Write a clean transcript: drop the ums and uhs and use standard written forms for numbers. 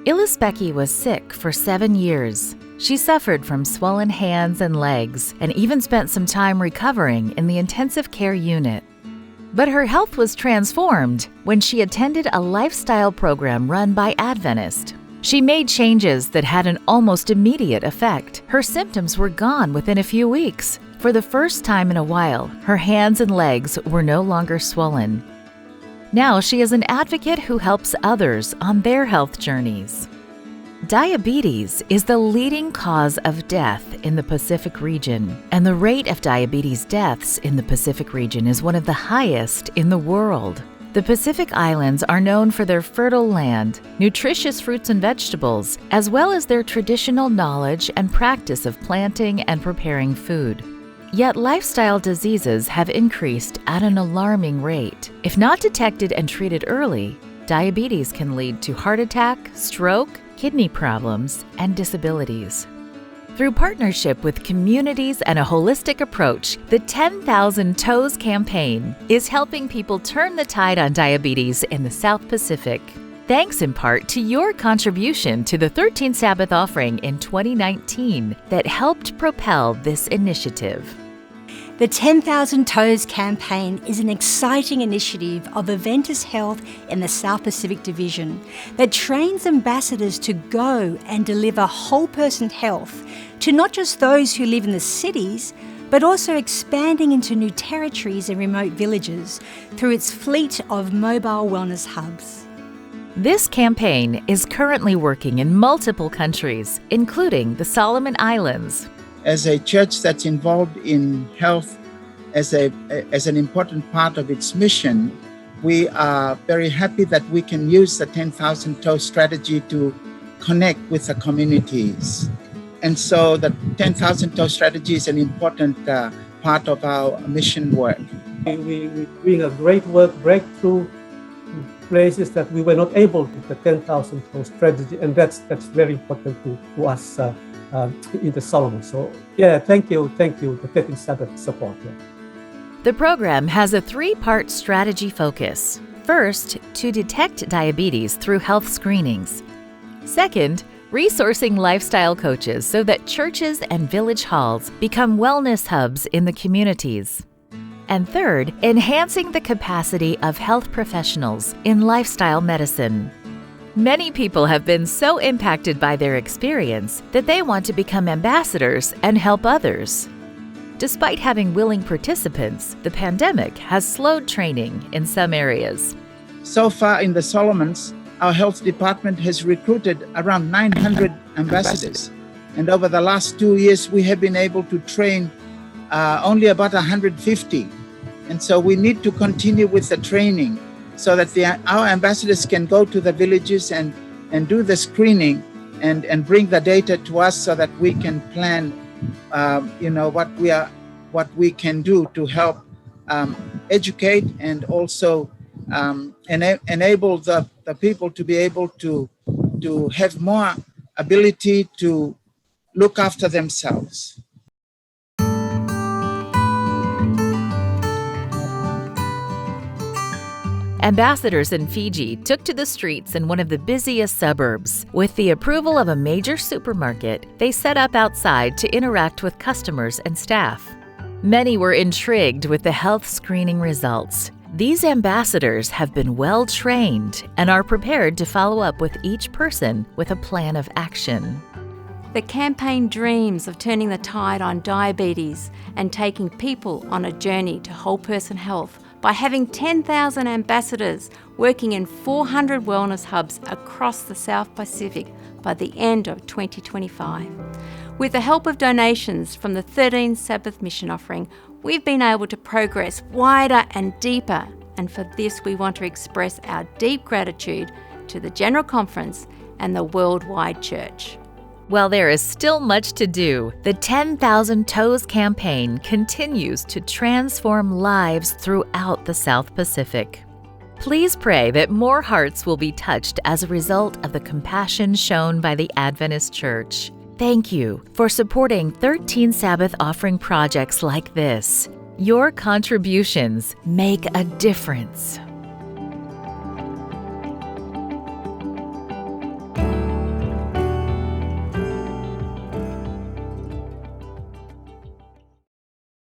Ilisbeki was sick for 7 years. She suffered from swollen hands and legs and even spent some time recovering in the intensive care unit. But her health was transformed when she attended a lifestyle program run by Adventist. She made changes that had an almost immediate effect. Her symptoms were gone within a few weeks. For the first time in a while, her hands and legs were no longer swollen. Now she is an advocate who helps others on their health journeys. Diabetes is the leading cause of death in the Pacific region, and the rate of diabetes deaths in the Pacific region is one of the highest in the world. The Pacific Islands are known for their fertile land, nutritious fruits and vegetables, as well as their traditional knowledge and practice of planting and preparing food. Yet lifestyle diseases have increased at an alarming rate. If not detected and treated early, diabetes can lead to heart attack, stroke, kidney problems, and disabilities. Through partnership with communities and a holistic approach, the 10,000 Toes campaign is helping people turn the tide on diabetes in the South Pacific. Thanks in part to your contribution to the 13th Sabbath offering in 2019 that helped propel this initiative. The 10,000 Toes campaign is an exciting initiative of Adventist Health in the South Pacific Division that trains ambassadors to go and deliver whole person health to not just those who live in the cities, but also expanding into new territories and remote villages through its fleet of mobile wellness hubs. This campaign is currently working in multiple countries, including the Solomon Islands. As a church that's involved in health as an important part of its mission, we are very happy that we can use the 10,000 Toes strategy to connect with the communities. And so the 10,000 Toes strategy is an important part of our mission work. We're doing a great work, breakthrough places that we were not able with the 10,000 Toes strategy, and that's very important to us in the Solomon. So thank you, the 13th Sabbath support. Yeah. The program has a 3-part strategy focus. First, to detect diabetes through health screenings. Second, resourcing lifestyle coaches so that churches and village halls become wellness hubs in the communities. And third, enhancing the capacity of health professionals in lifestyle medicine. Many people have been so impacted by their experience that they want to become ambassadors and help others. Despite having willing participants, the pandemic has slowed training in some areas. So far in the Solomons, our health department has recruited around 900 ambassadors. And over the last 2 years, we have been able to train only about 150. And so we need to continue with the training so that our ambassadors can go to the villages and do the screening and bring the data to us so that we can plan what we can do to help educate and also enable the people to be able to have more ability to look after themselves. Ambassadors in Fiji took to the streets in one of the busiest suburbs. With the approval of a major supermarket, they set up outside to interact with customers and staff. Many were intrigued with the health screening results. These ambassadors have been well trained and are prepared to follow up with each person with a plan of action. The campaign dreams of turning the tide on diabetes and taking people on a journey to whole person health by having 10,000 ambassadors working in 400 wellness hubs across the South Pacific by the end of 2025. With the help of donations from the 13th Sabbath mission offering, we've been able to progress wider and deeper, and for this we want to express our deep gratitude to the General Conference and the worldwide church. While there is still much to do, the 10,000 Toes campaign continues to transform lives throughout the South Pacific. Please pray that more hearts will be touched as a result of the compassion shown by the Adventist Church. Thank you for supporting 13 Sabbath offering projects like this. Your contributions make a difference.